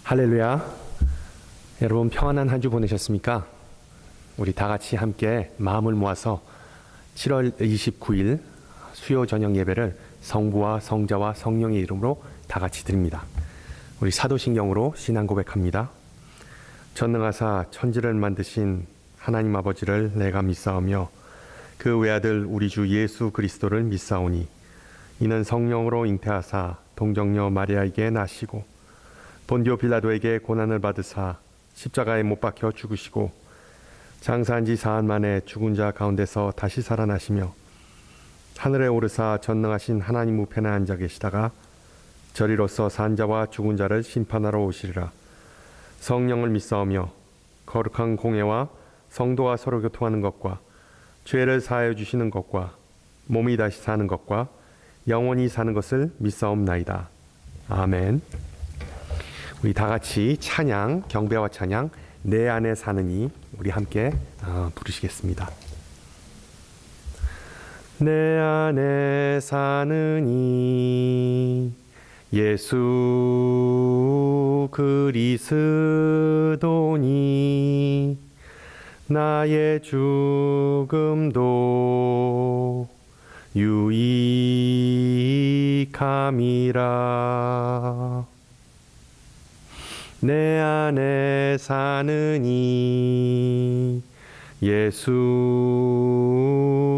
할렐루야. 여러분 평안한 한 주 보내셨습니까? 우리 다 같이 함께 마음을 모아서 7월 29일 수요 저녁 예배를 성부와 성자와 성령의 이름으로 다 같이 드립니다. 우리 사도신경으로 신앙 고백합니다. 전능하사 천지를 만드신 하나님 아버지를 내가 믿사오며 그 외아들 우리 주 예수 그리스도를 믿사오니 이는 성령으로 잉태하사 동정녀 마리아에게 나시고 본디오 빌라도에게 고난을 받으사 십자가에 못 박혀 죽으시고 장사한 지 사흘 만에 죽은 자 가운데서 다시 살아나시며 하늘에 오르사 전능하신 하나님 우편에 앉아 계시다가 저리로서 산 자와 죽은 자를 심판하러 오시리라. 성령을 믿사오며 거룩한 공예와 성도와 서로 교통하는 것과 죄를 사하여 주시는 것과 몸이 다시 사는 것과 영원히 사는 것을 믿사옵나이다. 아멘. 우리 다 같이 찬양, 경배와 찬양 내 안에 사느니 우리 함께 부르시겠습니다. 내 안에 사느니 예수 그리스도니 나의 죽음도 유익함이라. 내 안에 사느니 예수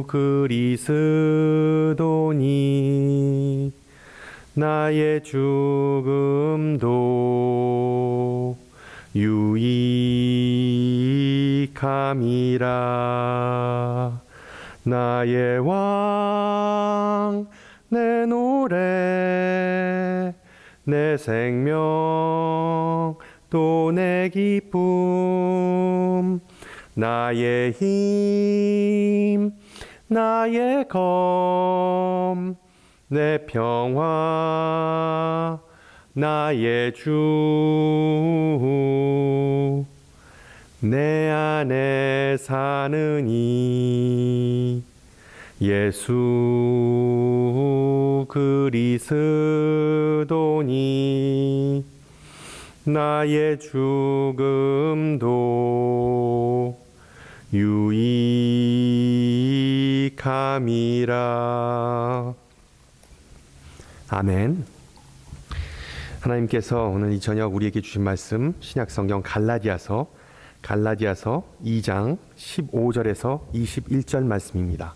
그리스도니 나의 죽음도 유익함이라. 나의 왕 내 노래 내 생명 또 내 기쁨 나의 힘 나의 검 내 평화 나의 주 내 안에 사느니 예수 그리스도니 나의 죽음도 유익함이라. 아멘. 하나님께서 오늘 이 저녁 우리에게 주신 말씀 신약성경 갈라디아서 2장 15절에서 21절 말씀입니다.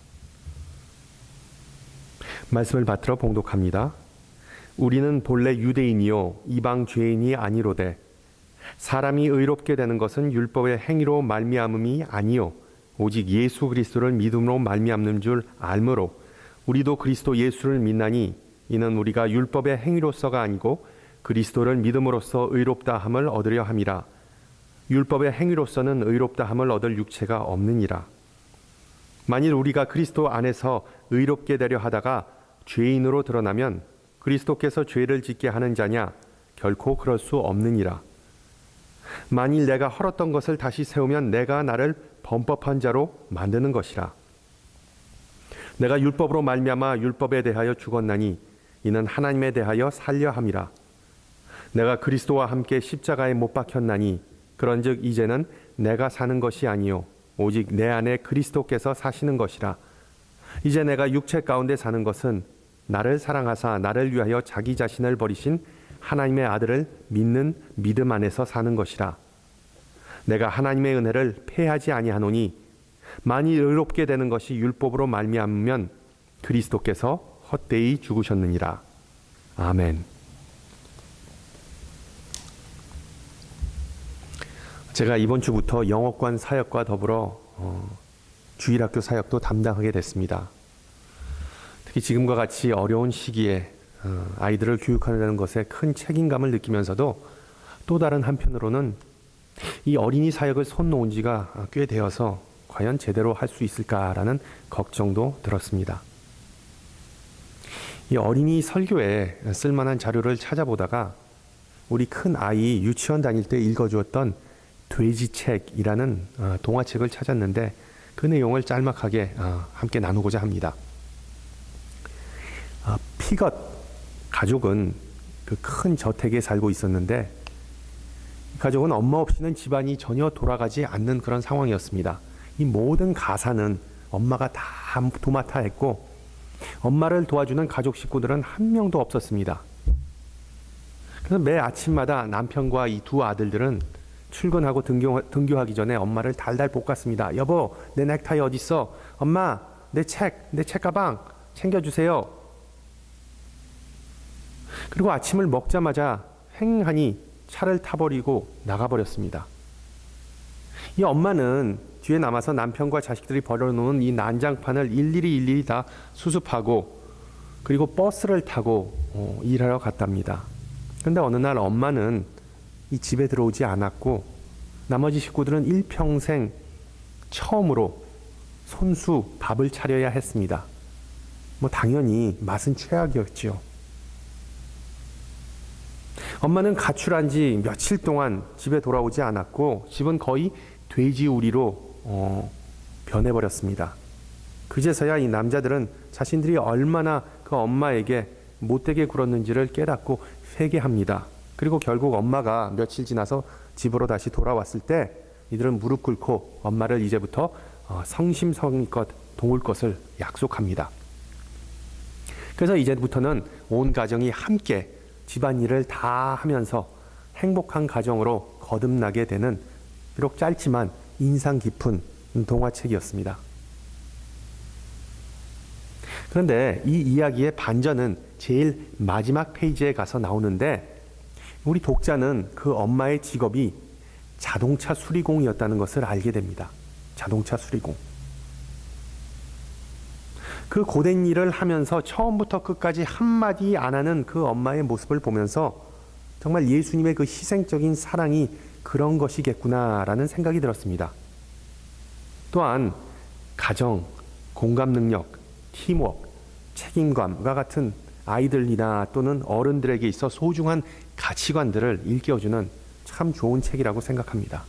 말씀을 받들어 봉독합니다. 우리는 본래 유대인이요 이방 죄인이 아니로되 사람이 의롭게 되는 것은 율법의 행위로 말미암음이 아니요 오직 예수 그리스도를 믿음으로 말미암는 줄 알므로 우리도 그리스도 예수를 믿나니 이는 우리가 율법의 행위로서가 아니고 그리스도를 믿음으로써 의롭다 함을 얻으려 함이라. 율법의 행위로서는 의롭다 함을 얻을 육체가 없느니라. 만일 우리가 그리스도 안에서 의롭게 되려 하다가 죄인으로 드러나면 그리스도께서 죄를 짓게 하는 자냐? 결코 그럴 수 없느니라. 만일 내가 헐었던 것을 다시 세우면 내가 나를 범법한 자로 만드는 것이라. 내가 율법으로 말미암아 율법에 대하여 죽었나니 이는 하나님에 대하여 살려 함이라. 내가 그리스도와 함께 십자가에 못 박혔나니 그런즉 이제는 내가 사는 것이 아니요 오직 내 안에 그리스도께서 사시는 것이라. 이제 내가 육체 가운데 사는 것은 나를 사랑하사 나를 위하여 자기 자신을 버리신 하나님의 아들을 믿는 믿음 안에서 사는 것이라. 내가 하나님의 은혜를 패하지 아니하노니 만일 의롭게 되는 것이 율법으로 말미암으면 그리스도께서 헛되이 죽으셨느니라. 아멘. 제가 이번 주부터 영어관 사역과 더불어 주일학교 사역도 담당하게 됐습니다. 특히 지금과 같이 어려운 시기에 아이들을 교육하는 것에 큰 책임감을 느끼면서도 또 다른 한편으로는 이 어린이 사역을 손 놓은 지가 꽤 되어서 과연 제대로 할 수 있을까라는 걱정도 들었습니다. 이 어린이 설교에 쓸만한 자료를 찾아보다가 우리 큰 아이 유치원 다닐 때 읽어주었던 돼지책이라는 동화책을 찾았는데 그 내용을 짤막하게 함께 나누고자 합니다. 피것 가족은 그 큰 저택에 살고 있었는데 가족은 엄마 없이는 집안이 전혀 돌아가지 않는 그런 상황이었습니다. 이 모든 가사는 엄마가 다 도맡아 했고 엄마를 도와주는 가족 식구들은 한 명도 없었습니다. 그래서 매 아침마다 남편과 이 두 아들들은 출근하고 등교하기 전에 엄마를 달달 볶았습니다. 여보, 내 넥타이 어딨어? 엄마, 내 책가방 챙겨주세요. 그리고 아침을 먹자마자 횡하니 차를 타버리고 나가버렸습니다. 이 엄마는 뒤에 남아서 남편과 자식들이 벌여놓은 이 난장판을 일일이 다 수습하고 그리고 버스를 타고 일하러 갔답니다. 그런데 어느 날 엄마는 이 집에 들어오지 않았고 나머지 식구들은 일평생 처음으로 손수 밥을 차려야 했습니다. 당연히 맛은 최악이었죠. 엄마는 가출한 지 며칠 동안 집에 돌아오지 않았고 집은 거의 돼지우리로 변해버렸습니다. 그제서야 이 남자들은 자신들이 얼마나 그 엄마에게 못되게 굴었는지를 깨닫고 회개합니다. 그리고 결국 엄마가 며칠 지나서 집으로 다시 돌아왔을 때 이들은 무릎 꿇고 엄마를 이제부터 성심성의껏 도울 것을 약속합니다. 그래서 이제부터는 온 가정이 함께 집안일을 다 하면서 행복한 가정으로 거듭나게 되는 비록 짧지만 인상 깊은 동화책이었습니다. 그런데 이 이야기의 반전은 제일 마지막 페이지에 가서 나오는데 우리 독자는 그 엄마의 직업이 자동차 수리공이었다는 것을 알게 됩니다. 자동차 수리공. 그 고된 일을 하면서 처음부터 끝까지 한마디 안 하는 그 엄마의 모습을 보면서 정말 예수님의 그 희생적인 사랑이 그런 것이겠구나라는 생각이 들었습니다. 또한 가정, 공감 능력, 팀워크, 책임감과 같은 아이들이나 또는 어른들에게 있어 소중한 가치관들을 일깨워주는 참 좋은 책이라고 생각합니다.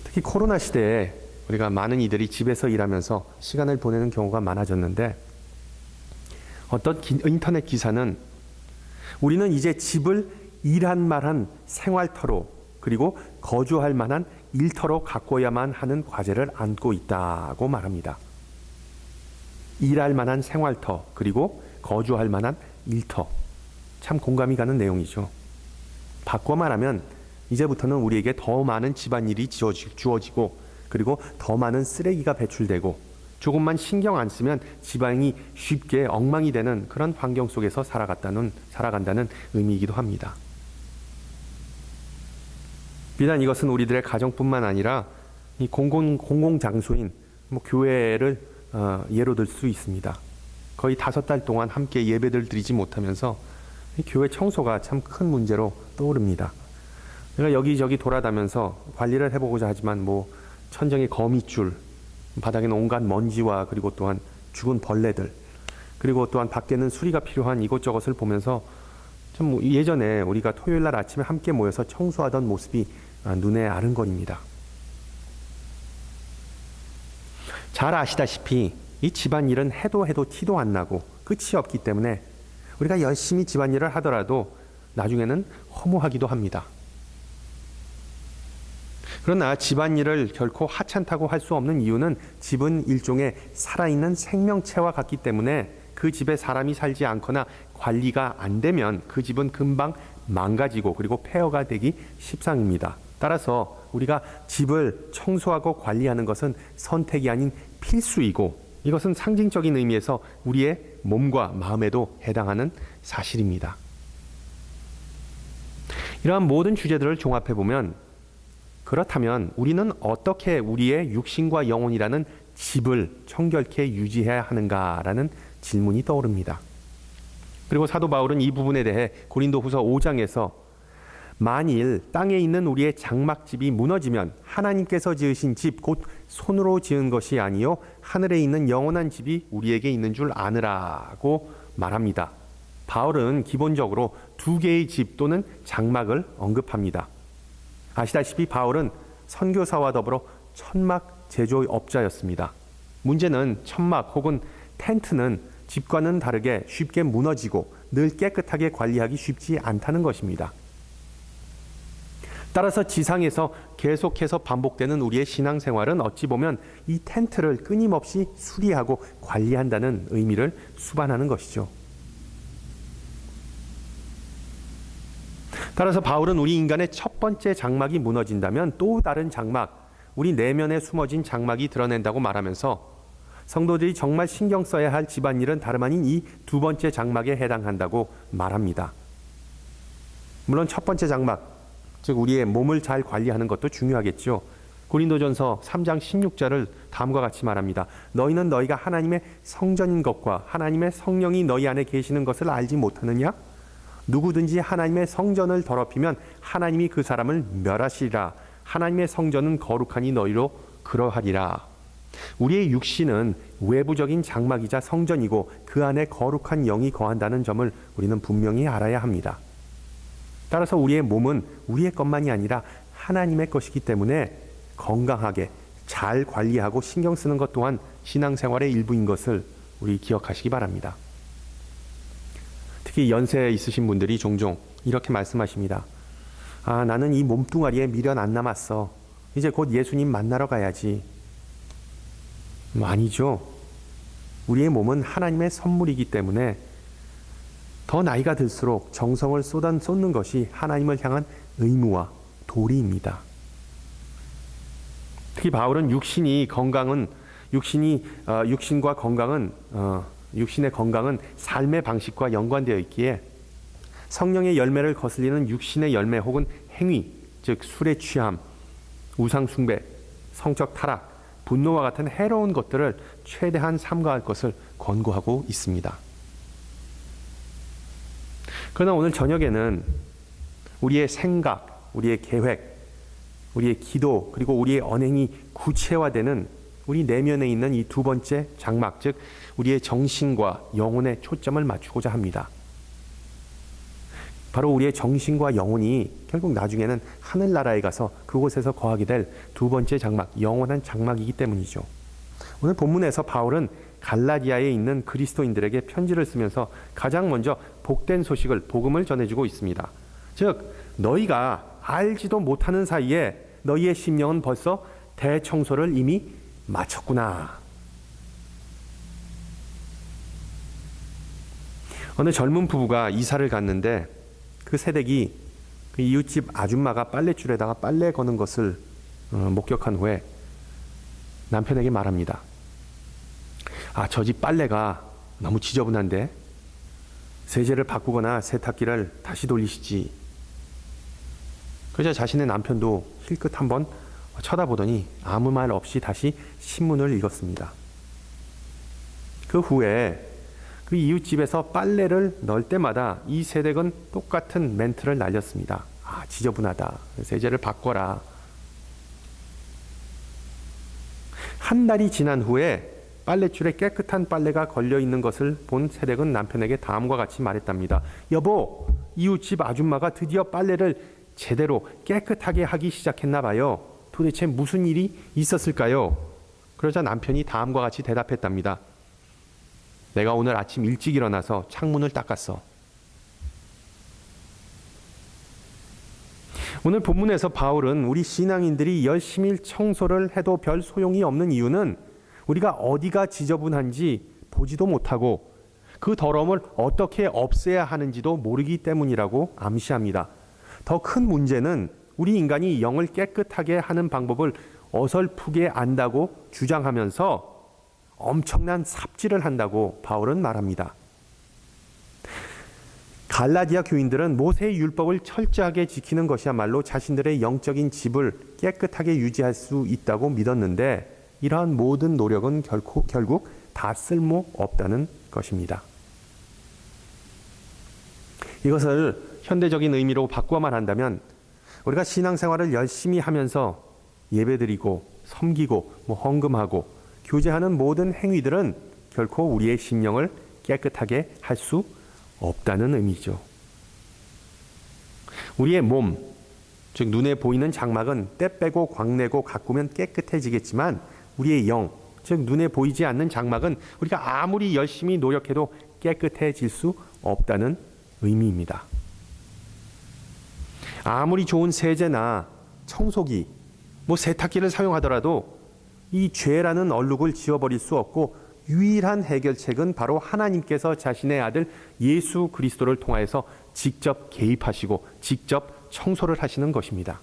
특히 코로나 시대에 우리가 많은 이들이 집에서 일하면서 시간을 보내는 경우가 많아졌는데 어떤 인터넷 기사는 우리는 이제 집을 일할 만한 생활터로 그리고 거주할 만한 일터로 가꿔야만 하는 과제를 안고 있다고 말합니다. 일할 만한 생활터 그리고 거주할 만한 일터. 참 공감이 가는 내용이죠. 바꿔 말하면 이제부터는 우리에게 더 많은 집안일이 주어지고 그리고 더 많은 쓰레기가 배출되고 조금만 신경 안 쓰면 집안이 쉽게 엉망이 되는 그런 환경 속에서 살아간다는 의미이기도 합니다. 비단 이것은 우리들의 가정뿐만 아니라 이 공공장소인 교회를 예로 들 수 있습니다. 거의 5달 동안 함께 예배를 드리지 못하면서 교회 청소가 참 큰 문제로 떠오릅니다. 내가 여기저기 돌아다면서 관리를 해보고자 하지만 천정에 거미줄, 바닥에는 온갖 먼지와 그리고 또한 죽은 벌레들, 그리고 또한 밖에는 수리가 필요한 이것저것을 보면서 참 예전에 우리가 토요일 날 아침에 함께 모여서 청소하던 모습이 눈에 아른거립니다. 잘 아시다시피 이 집안일은 해도 티도 안 나고 끝이 없기 때문에 우리가 열심히 집안일을 하더라도 나중에는 허무하기도 합니다. 그러나 집안일을 결코 하찮다고 할 수 없는 이유는 집은 일종의 살아있는 생명체와 같기 때문에 그 집에 사람이 살지 않거나 관리가 안 되면 그 집은 금방 망가지고 그리고 폐허가 되기 십상입니다. 따라서 우리가 집을 청소하고 관리하는 것은 선택이 아닌 필수이고 이것은 상징적인 의미에서 우리의 몸과 마음에도 해당하는 사실입니다. 이러한 모든 주제들을 종합해보면 그렇다면 우리는 어떻게 우리의 육신과 영혼이라는 집을 청결케 유지해야 하는가라는 질문이 떠오릅니다. 그리고 사도 바울은 이 부분에 대해 고린도후서 5장에서 만일 땅에 있는 우리의 장막집이 무너지면 하나님께서 지으신 집 곧 손으로 지은 것이 아니요 하늘에 있는 영원한 집이 우리에게 있는 줄 아느라고 말합니다. 바울은 기본적으로 2개의 집 또는 장막을 언급합니다. 아시다시피 바울은 선교사와 더불어 천막 제조업자였습니다. 문제는 천막 혹은 텐트는 집과는 다르게 쉽게 무너지고 늘 깨끗하게 관리하기 쉽지 않다는 것입니다. 따라서 지상에서 계속해서 반복되는 우리의 신앙생활은 어찌 보면 이 텐트를 끊임없이 수리하고 관리한다는 의미를 수반하는 것이죠. 따라서 바울은 우리 인간의 첫 번째 장막이 무너진다면 또 다른 장막, 우리 내면에 숨어진 장막이 드러낸다고 말하면서 성도들이 정말 신경 써야 할 집안일은 다름 아닌 이 두 번째 장막에 해당한다고 말합니다. 물론 첫 번째 장막, 즉 우리의 몸을 잘 관리하는 것도 중요하겠죠. 고린도전서 3장 16절을 다음과 같이 말합니다. 너희는 너희가 하나님의 성전인 것과 하나님의 성령이 너희 안에 계시는 것을 알지 못하느냐? 누구든지 하나님의 성전을 더럽히면 하나님이 그 사람을 멸하시리라. 하나님의 성전은 거룩하니 너희로 그러하리라. 우리의 육신은 외부적인 장막이자 성전이고 그 안에 거룩한 영이 거한다는 점을 우리는 분명히 알아야 합니다. 따라서 우리의 몸은 우리의 것만이 아니라 하나님의 것이기 때문에 건강하게 잘 관리하고 신경 쓰는 것 또한 신앙생활의 일부인 것을 우리 기억하시기 바랍니다. 특히 연세 있으신 분들이 종종 이렇게 말씀하십니다. 나는 이 몸뚱아리에 미련 안 남았어. 이제 곧 예수님 만나러 가야지. 아니죠. 우리의 몸은 하나님의 선물이기 때문에 더 나이가 들수록 정성을 쏟는 것이 하나님을 향한 의무와 도리입니다. 특히 바울은 육신과 건강은 육신의 건강은 삶의 방식과 연관되어 있기에 성령의 열매를 거슬리는 육신의 열매 혹은 행위, 즉 술의 취함, 우상 숭배, 성적 타락, 분노와 같은 해로운 것들을 최대한 삼가할 것을 권고하고 있습니다. 그러나 오늘 저녁에는 우리의 생각, 우리의 계획, 우리의 기도, 그리고 우리의 언행이 구체화되는 우리 내면에 있는 이 두 번째 장막, 즉 우리의 정신과 영혼에 초점을 맞추고자 합니다. 바로 우리의 정신과 영혼이 결국 나중에는 하늘나라에 가서 그곳에서 거하게 될 두 번째 장막, 영원한 장막이기 때문이죠. 오늘 본문에서 바울은 갈라디아에 있는 그리스도인들에게 편지를 쓰면서 가장 먼저 복된 소식을, 복음을 전해주고 있습니다. 즉 너희가 알지도 못하는 사이에 너희의 심령은 벌써 대청소를 이미 마쳤구나. 어느 젊은 부부가 이사를 갔는데 그 새댁이 그 이웃집 아줌마가 빨랫줄에다가 빨래 거는 것을 목격한 후에 남편에게 말합니다. 저 집 빨래가 너무 지저분한데 세제를 바꾸거나 세탁기를 다시 돌리시지. 그러자 자신의 남편도 힐끗 한번 쳐다보더니 아무 말 없이 다시 신문을 읽었습니다. 그 후에 그 이웃집에서 빨래를 넣을 때마다 이 세댁은 똑같은 멘트를 날렸습니다. 지저분하다. 세제를 바꿔라. 한 달이 지난 후에 빨랫줄에 깨끗한 빨래가 걸려있는 것을 본 세댁은 남편에게 다음과 같이 말했답니다. 여보, 이웃집 아줌마가 드디어 빨래를 제대로 깨끗하게 하기 시작했나 봐요. 도대체 무슨 일이 있었을까요? 그러자 남편이 다음과 같이 대답했답니다. 내가 오늘 아침 일찍 일어나서 창문을 닦았어. 오늘 본문에서 바울은 우리 신앙인들이 열심히 청소를 해도 별 소용이 없는 이유는 우리가 어디가 지저분한지 보지도 못하고 그 더러움을 어떻게 없애야 하는지도 모르기 때문이라고 암시합니다. 더 큰 문제는 우리 인간이 영을 깨끗하게 하는 방법을 어설프게 안다고 주장하면서 엄청난 삽질을 한다고 바울은 말합니다. 갈라디아 교인들은 모세의 율법을 철저하게 지키는 것이야말로 자신들의 영적인 집을 깨끗하게 유지할 수 있다고 믿었는데 이러한 모든 노력은 결국 다 쓸모없다는 것입니다. 이것을 현대적인 의미로 바꾸어 말한다면 우리가 신앙생활을 열심히 하면서 예배드리고 섬기고 헌금하고 교제하는 모든 행위들은 결코 우리의 심령을 깨끗하게 할 수 없다는 의미죠. 우리의 몸, 즉 눈에 보이는 장막은 때 빼고 광내고 가꾸면 깨끗해지겠지만 우리의 영, 즉 눈에 보이지 않는 장막은 우리가 아무리 열심히 노력해도 깨끗해질 수 없다는 의미입니다. 아무리 좋은 세제나 청소기, 세탁기를 사용하더라도 이 죄라는 얼룩을 지워버릴 수 없고 유일한 해결책은 바로 하나님께서 자신의 아들 예수 그리스도를 통하여서 직접 개입하시고 직접 청소를 하시는 것입니다.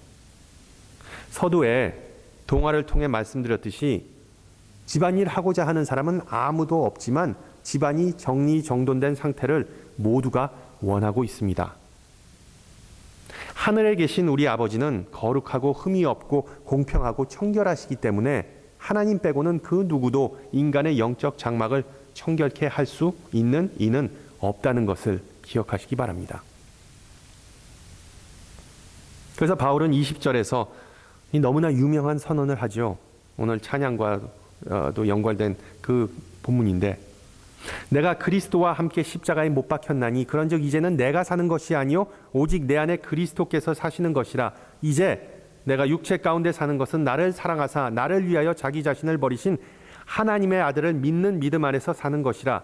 서두에 동화를 통해 말씀드렸듯이 집안일 하고자 하는 사람은 아무도 없지만 집안이 정리정돈된 상태를 모두가 원하고 있습니다. 하늘에 계신 우리 아버지는 거룩하고 흠이 없고 공평하고 청결하시기 때문에 하나님 빼고는 그 누구도 인간의 영적 장막을 청결케 할 수 있는 이는 없다는 것을 기억하시기 바랍니다. 그래서 바울은 20절에서 너무나 유명한 선언을 하죠. 오늘 찬양과도 연관된 그 본문인데, 내가 그리스도와 함께 십자가에 못 박혔나니 그런즉 이제는 내가 사는 것이 아니요 오직 내 안에 그리스도께서 사시는 것이라. 이제 내가 육체 가운데 사는 것은 나를 사랑하사 나를 위하여 자기 자신을 버리신 하나님의 아들을 믿는 믿음 안에서 사는 것이라.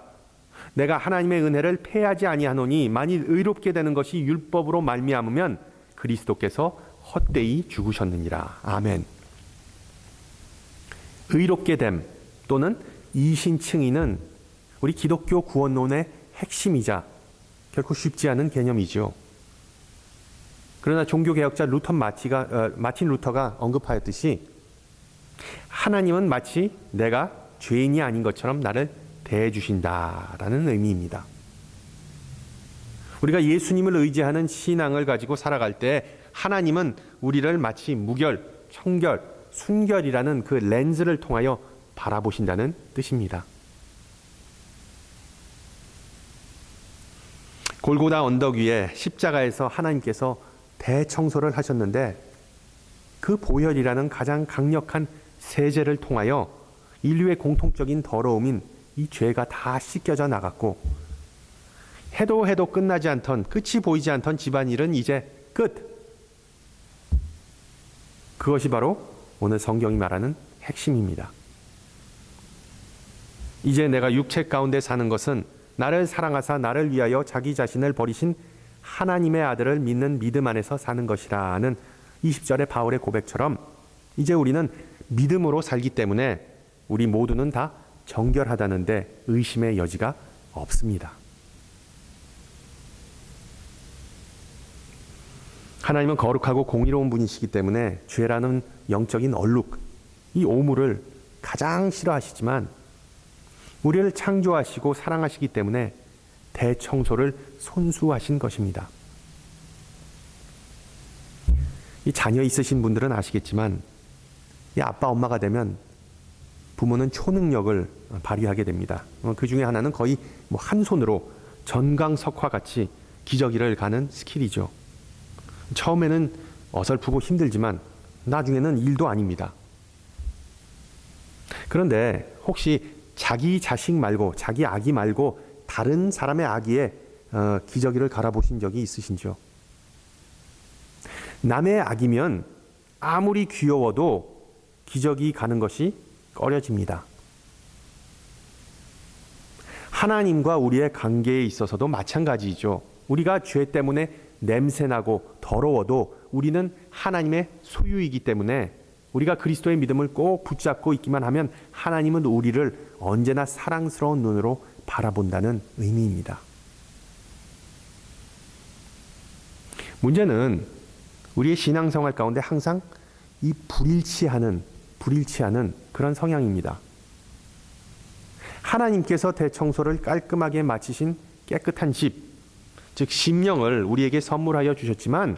내가 하나님의 은혜를 패하지 아니하노니 만일 의롭게 되는 것이 율법으로 말미암으면 그리스도께서 헛되이 죽으셨느니라. 아멘. 의롭게 됨 또는 이신칭의는 우리 기독교 구원론의 핵심이자 결코 쉽지 않은 개념이죠. 그러나 종교개혁자 마틴 루터가 언급하였듯이 하나님은 마치 내가 죄인이 아닌 것처럼 나를 대해주신다라는 의미입니다. 우리가 예수님을 의지하는 신앙을 가지고 살아갈 때 하나님은 우리를 마치 무결, 청결, 순결이라는 그 렌즈를 통하여 바라보신다는 뜻입니다. 골고다 언덕 위에 십자가에서 하나님께서 대청소를 하셨는데 그 보혈이라는 가장 강력한 세제를 통하여 인류의 공통적인 더러움인 이 죄가 다 씻겨져 나갔고 해도 끝나지 않던, 끝이 보이지 않던 집안일은 이제 끝. 그것이 바로 오늘 성경이 말하는 핵심입니다. 이제 내가 육체 가운데 사는 것은 나를 사랑하사 나를 위하여 자기 자신을 버리신 하나님의 아들을 믿는 믿음 안에서 사는 것이라는 20절의 바울의 고백처럼 이제 우리는 믿음으로 살기 때문에 우리 모두는 다 정결하다는데 의심의 여지가 없습니다. 하나님은 거룩하고 공의로운 분이시기 때문에 죄라는 영적인 얼룩, 이 오물을 가장 싫어하시지만 우리를 창조하시고 사랑하시기 때문에 대청소를 손수하신 것입니다. 이 자녀 있으신 분들은 아시겠지만 이 아빠 엄마가 되면 부모는 초능력을 발휘하게 됩니다. 그 중에 하나는 거의 한 손으로 전광석화같이 기저귀를 가는 스킬이죠. 처음에는 어설프고 힘들지만 나중에는 일도 아닙니다. 그런데 혹시 자기 자식 말고 자기 아기 말고 다른 사람의 아기에 기저귀를 갈아보신 적이 있으신지요? 남의 아기면 아무리 귀여워도 기저귀 가는 것이 꺼려집니다. 하나님과 우리의 관계에 있어서도 마찬가지죠. 우리가 죄 때문에 냄새나고 더러워도 우리는 하나님의 소유이기 때문에 우리가 그리스도의 믿음을 꼭 붙잡고 있기만 하면 하나님은 우리를 언제나 사랑스러운 눈으로 바라본다는 의미입니다. 문제는 우리의 신앙생활 가운데 항상 이 불일치하는 그런 성향입니다. 하나님께서 대청소를 깔끔하게 마치신 깨끗한 집, 즉 심령을 우리에게 선물하여 주셨지만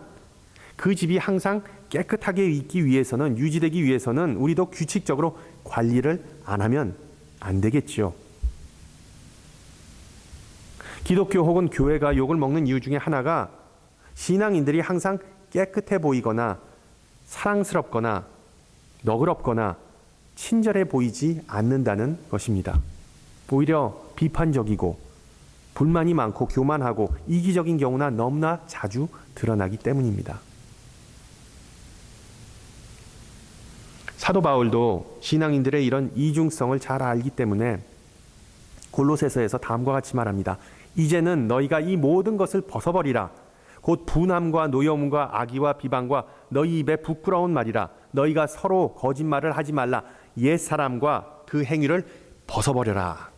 그 집이 항상 깨끗하게 있기 위해서는, 유지되기 위해서는 우리도 규칙적으로 관리를 안 하면 안 되겠죠. 기독교 혹은 교회가 욕을 먹는 이유 중에 하나가 신앙인들이 항상 깨끗해 보이거나 사랑스럽거나 너그럽거나 친절해 보이지 않는다는 것입니다. 오히려 비판적이고 불만이 많고 교만하고 이기적인 경우나 너무나 자주 드러나기 때문입니다. 사도 바울도 신앙인들의 이런 이중성을 잘 알기 때문에 골로새서에서 다음과 같이 말합니다. 이제는 너희가 이 모든 것을 벗어버리라. 곧 분함과 노여움과 악의와 비방과 너희 입에 부끄러운 말이라. 너희가 서로 거짓말을 하지 말라. 옛사람과 그 행위를 벗어버려라.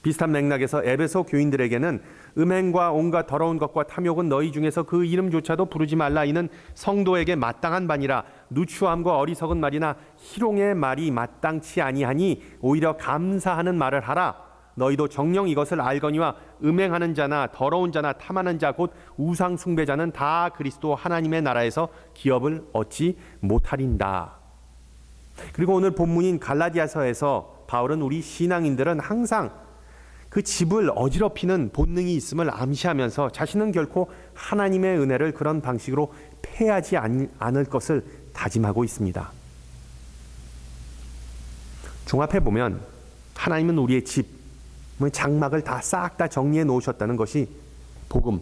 비슷한 맥락에서 에베소 교인들에게는 음행과 온갖 더러운 것과 탐욕은 너희 중에서 그 이름조차도 부르지 말라. 이는 성도에게 마땅한 바니라. 누추함과 어리석은 말이나 희롱의 말이 마땅치 아니하니 오히려 감사하는 말을 하라. 너희도 정녕 이것을 알거니와 음행하는 자나 더러운 자나 탐하는 자 곧 우상 숭배자는 다 그리스도 하나님의 나라에서 기업을 얻지 못하린다. 그리고 오늘 본문인 갈라디아서에서 바울은 우리 신앙인들은 항상 그 집을 어지럽히는 본능이 있음을 암시하면서 자신은 결코 하나님의 은혜를 그런 방식으로 패하지 않을 것을 다짐하고 있습니다. 종합해 보면 하나님은 우리의 집 장막을 다 싹 다 정리해 놓으셨다는 것이 복음,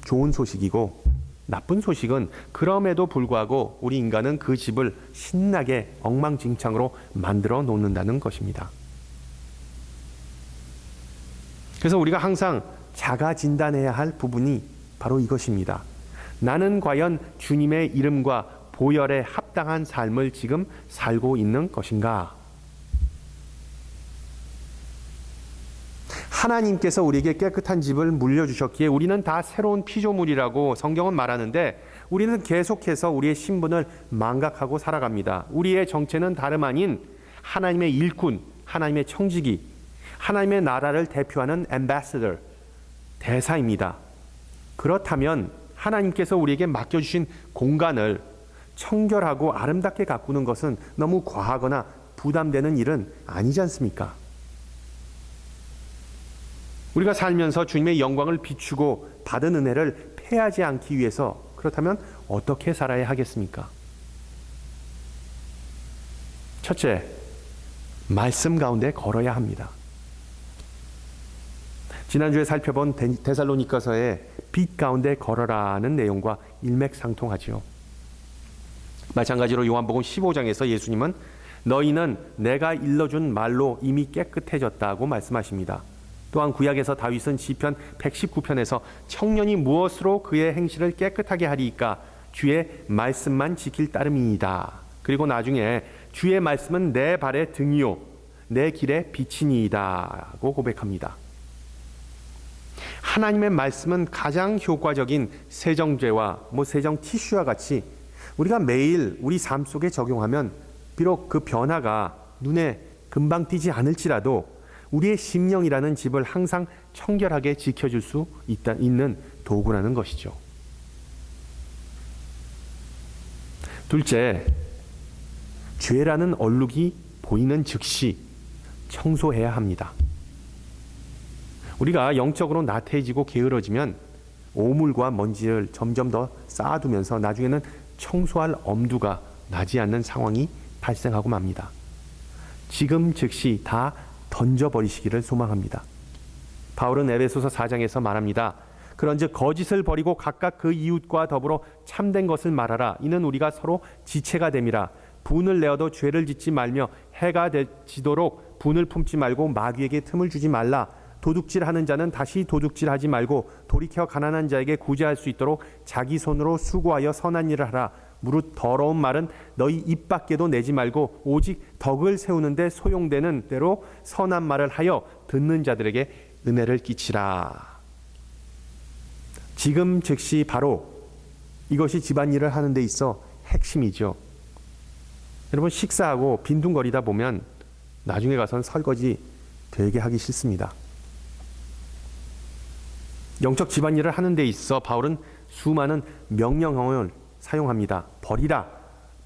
좋은 소식이고, 나쁜 소식은 그럼에도 불구하고 우리 인간은 그 집을 신나게 엉망진창으로 만들어 놓는다는 것입니다. 그래서 우리가 항상 자가 진단해야 할 부분이 바로 이것입니다. 나는 과연 주님의 이름과 보혈에 합당한 삶을 지금 살고 있는 것인가? 하나님께서 우리에게 깨끗한 집을 물려주셨기에 우리는 다 새로운 피조물이라고 성경은 말하는데, 우리는 계속해서 우리의 신분을 망각하고 살아갑니다. 우리의 정체는 다름 아닌 하나님의 일꾼, 하나님의 청지기, 하나님의 나라를 대표하는 앰베서더, 대사입니다. 그렇다면 하나님께서 우리에게 맡겨주신 공간을 청결하고 아름답게 가꾸는 것은 너무 과하거나 부담되는 일은 아니지 않습니까? 우리가 살면서 주님의 영광을 비추고 받은 은혜를 패하지 않기 위해서 그렇다면 어떻게 살아야 하겠습니까? 첫째, 말씀 가운데 걸어야 합니다. 지난주에 살펴본 데살로니가서의 빛 가운데 걸어라는 내용과 일맥상통하지요. 마찬가지로 요한복음 15장에서 예수님은 너희는 내가 일러준 말로 이미 깨끗해졌다고 말씀하십니다. 또한 구약에서 다윗은 시편 119편에서 청년이 무엇으로 그의 행실을 깨끗하게 하리이까? 주의 말씀만 지킬 따름이니이다. 그리고 나중에 주의 말씀은 내 발의 등이요 내 길의 빛이니이다고 고백합니다. 하나님의 말씀은 가장 효과적인 세정제와 세정 티슈와 같이 우리가 매일 우리 삶 속에 적용하면 비록 그 변화가 눈에 금방 띄지 않을지라도 우리의 심령이라는 집을 항상 청결하게 지켜줄 수 있는 도구라는 것이죠. 둘째, 죄라는 얼룩이 보이는 즉시 청소해야 합니다. 우리가 영적으로 나태해지고 게으러지면 오물과 먼지를 점점 더 쌓아두면서 나중에는 청소할 엄두가 나지 않는 상황이 발생하고 맙니다. 지금 즉시 다 던져버리시기를 소망합니다. 바울은 에베소서 4장에서 말합니다. 그런즉 거짓을 버리고 각각 그 이웃과 더불어 참된 것을 말하라. 이는 우리가 서로 지체가 됨이라. 분을 내어도 죄를 짓지 말며 해가 지도록 분을 품지 말고 마귀에게 틈을 주지 말라. 도둑질하는 자는 다시 도둑질하지 말고 돌이켜 가난한 자에게 구제할 수 있도록 자기 손으로 수고하여 선한 일을 하라. 무릇 더러운 말은 너희 입 밖에도 내지 말고 오직 덕을 세우는데 소용되는 대로 선한 말을 하여 듣는 자들에게 은혜를 끼치라. 지금 즉시 바로 이것이 집안일을 하는 데 있어 핵심이죠. 여러분, 식사하고 빈둥거리다 보면 나중에 가서는 설거지 되게 하기 싫습니다. 영적 집안일을 하는 데 있어 바울은 수많은 명령어를 사용합니다. 버리라,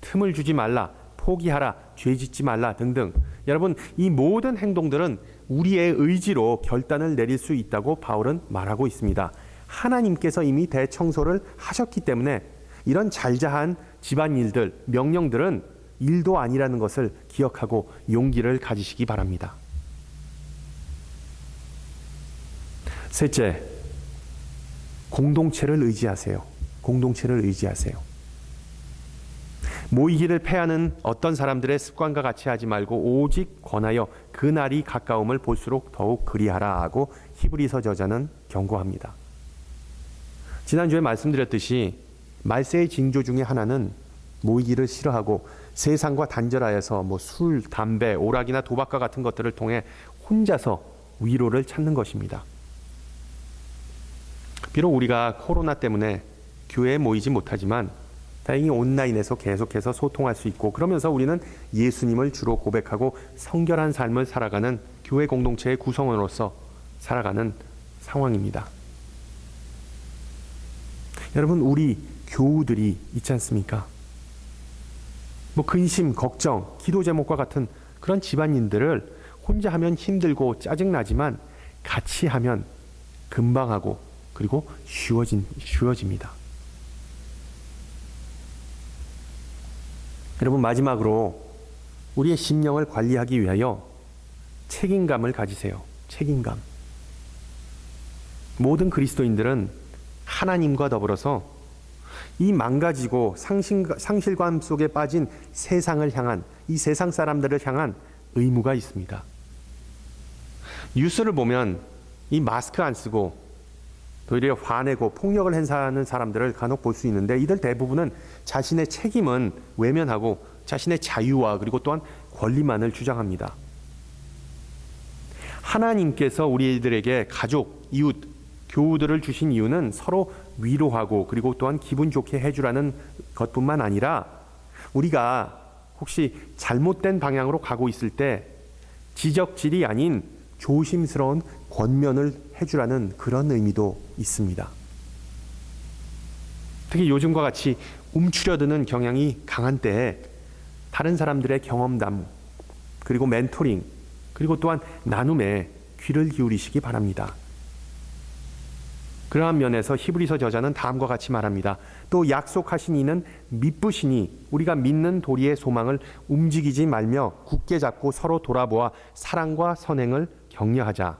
틈을 주지 말라, 포기하라, 죄 짓지 말라 등등. 여러분, 이 모든 행동들은 우리의 의지로 결단을 내릴 수 있다고 바울은 말하고 있습니다. 하나님께서 이미 대청소를 하셨기 때문에 이런 잘자한 집안일들, 명령들은 일도 아니라는 것을 기억하고 용기를 가지시기 바랍니다. 셋째, 공동체를 의지하세요. 공동체를 의지하세요. 모이기를 패하는 어떤 사람들의 습관과 같이 하지 말고 오직 권하여 그날이 가까움을 볼수록 더욱 그리하라 하고 히브리서 저자는 경고합니다. 지난주에 말씀드렸듯이 말세의 징조 중에 하나는 모이기를 싫어하고 세상과 단절하여서 술, 담배, 오락이나 도박과 같은 것들을 통해 혼자서 위로를 찾는 것입니다. 비록 우리가 코로나 때문에 교회에 모이지 못하지만 다행히 온라인에서 계속해서 소통할 수 있고, 그러면서 우리는 예수님을 주로 고백하고 성결한 삶을 살아가는 교회 공동체의 구성원으로서 살아가는 상황입니다. 여러분, 우리 교우들이 있지 않습니까? 근심, 걱정, 기도 제목과 같은 그런 집안일들을 혼자 하면 힘들고 짜증나지만 같이 하면 금방 하고 그리고 쉬워집니다. 여러분, 마지막으로 우리의 심령을 관리하기 위하여 책임감을 가지세요. 책임감. 모든 그리스도인들은 하나님과 더불어서 이 망가지고 상실감 속에 빠진 세상을 향한, 이 세상 사람들을 향한 의무가 있습니다. 뉴스를 보면 이 마스크 안 쓰고 오히려 화내고 폭력을 행사하는 사람들을 간혹 볼 수 있는데, 이들 대부분은 자신의 책임은 외면하고 자신의 자유와 그리고 또한 권리만을 주장합니다. 하나님께서 우리들에게 가족, 이웃, 교우들을 주신 이유는 서로 위로하고 그리고 또한 기분 좋게 해주라는 것뿐만 아니라, 우리가 혹시 잘못된 방향으로 가고 있을 때 지적질이 아닌 조심스러운 권면을 해주라는 그런 의미도 있습니다. 특히 요즘과 같이 움츠려드는 경향이 강한 때에 다른 사람들의 경험담, 그리고 멘토링, 그리고 또한 나눔에 귀를 기울이시기 바랍니다. 그러한 면에서 히브리서 저자는 다음과 같이 말합니다. 또 약속하신 이는 미쁘시니 우리가 믿는 도리의 소망을 움직이지 말며 굳게 잡고 서로 돌아보아 사랑과 선행을 격려하자.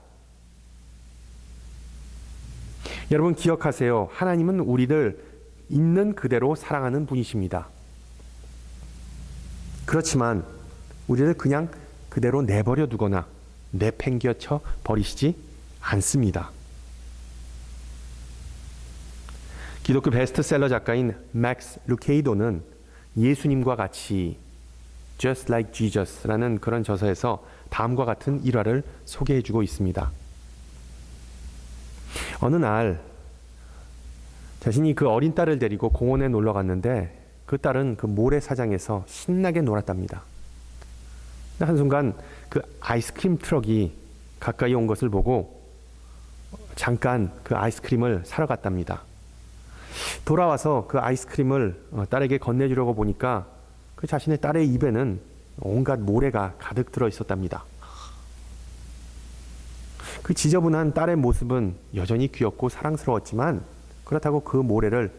여러분, 기억하세요. 하나님은 우리를 있는 그대로 사랑하는 분이십니다. 그렇지만 우리를 그냥 그대로 내버려 두거나 내팽겨쳐 버리시지 않습니다. 기독교 베스트셀러 작가인 맥스 루케이도는 예수님과 같이 Just Like Jesus라는 그런 저서에서 다음과 같은 일화를 소개해주고 있습니다. 어느 날 자신이 그 어린 딸을 데리고 공원에 놀러 갔는데, 그 딸은 그 모래사장에서 신나게 놀았답니다. 한순간 그 아이스크림 트럭이 가까이 온 것을 보고 잠깐 그 아이스크림을 사러 갔답니다. 돌아와서 그 아이스크림을 딸에게 건네주려고 보니까 그 자신의 딸의 입에는 온갖 모래가 가득 들어 있었답니다. 그 지저분한 딸의 모습은 여전히 귀엽고 사랑스러웠지만, 그렇다고 그 모래를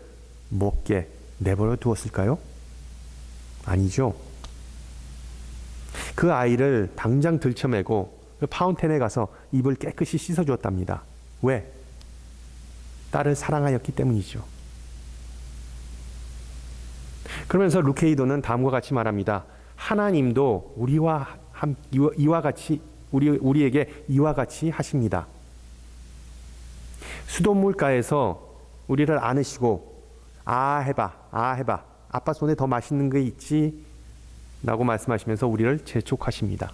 먹게 내버려 두었을까요? 아니죠. 그 아이를 당장 들쳐매고 그 파운텐에 가서 입을 깨끗이 씻어주었답니다. 왜? 딸을 사랑하였기 때문이죠. 그러면서 루케이도는 다음과 같이 말합니다. 하나님도 우리에게 이와 같이 하십니다. 수돗물가에서 우리를 안으시고 해봐 아빠 손에 더 맛있는 게 있지 라고 말씀하시면서 우리를 재촉하십니다.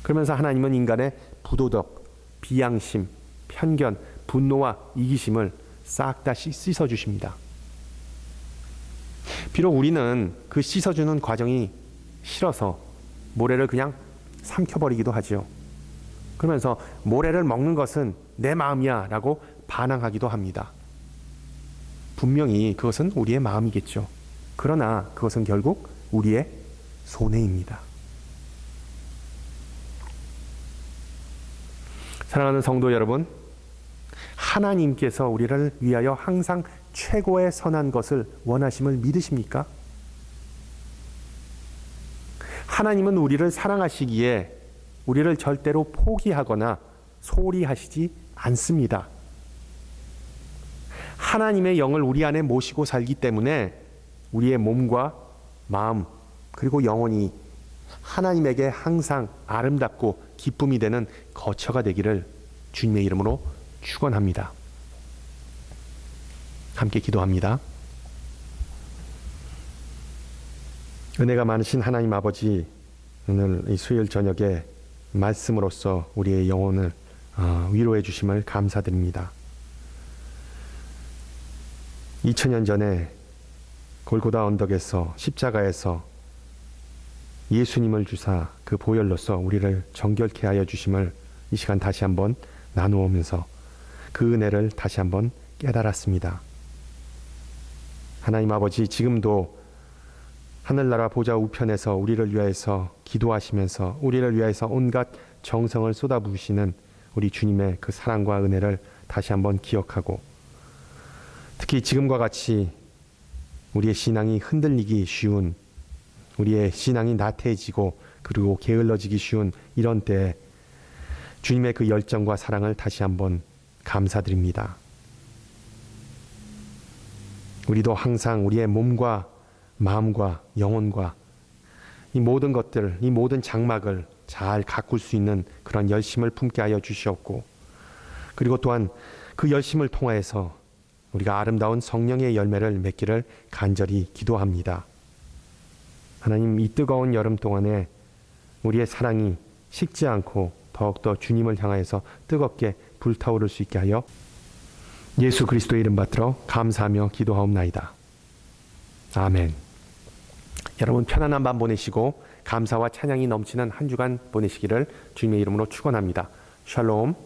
그러면서 하나님은 인간의 부도덕, 비양심, 편견, 분노와 이기심을 싹 다 씻어주십니다. 비록 우리는 그 씻어주는 과정이 싫어서 모래를 그냥 삼켜버리기도 하죠. 그러면서 모래를 먹는 것은 내 마음이야 라고 반항하기도 합니다. 분명히 그것은 우리의 마음이겠죠. 그러나 그것은 결국 우리의 손해입니다. 사랑하는 성도 여러분, 하나님께서 우리를 위하여 항상 최고의 선한 것을 원하심을 믿으십니까? 하나님은 우리를 사랑하시기에 우리를 절대로 포기하거나 소홀히 하시지 않습니다. 하나님의 영을 우리 안에 모시고 살기 때문에 우리의 몸과 마음 그리고 영혼이 하나님에게 항상 아름답고 기쁨이 되는 거처가 되기를 주님의 이름으로 축원합니다. 함께 기도합니다. 은혜가 많으신 하나님 아버지, 오늘 이 수요일 저녁에 말씀으로써 우리의 영혼을 위로해 주심을 감사드립니다. 2000년 전에 골고다 언덕에서 십자가에서 예수님을 주사 그 보혈로서 우리를 정결케 하여 주심을 이 시간 다시 한번 나누면서 그 은혜를 다시 한번 깨달았습니다. 하나님 아버지, 지금도 하늘나라 보좌 우편에서 우리를 위하여서 기도하시면서 우리를 위하여서 온갖 정성을 쏟아부으시는 우리 주님의 그 사랑과 은혜를 다시 한번 기억하고, 특히 지금과 같이 우리의 신앙이 흔들리기 쉬운, 우리의 신앙이 나태해지고 그리고 게을러지기 쉬운 이런 때에 주님의 그 열정과 사랑을 다시 한번 감사드립니다. 우리도 항상 우리의 몸과 마음과 영혼과 이 모든 것들, 이 모든 장막을 잘 가꿀 수 있는 그런 열심을 품게 하여 주시옵고, 그리고 또한 그 열심을 통하여서 우리가 아름다운 성령의 열매를 맺기를 간절히 기도합니다. 하나님, 이 뜨거운 여름 동안에 우리의 사랑이 식지 않고 더욱더 주님을 향하여서 뜨겁게 불타오를 수 있게 하여 예수 그리스도의 이름 받들어 감사하며 기도하옵나이다. 아멘. 여러분, 편안한 밤 보내시고 감사와 찬양이 넘치는 한 주간 보내시기를 주님의 이름으로 축원합니다. 샬롬.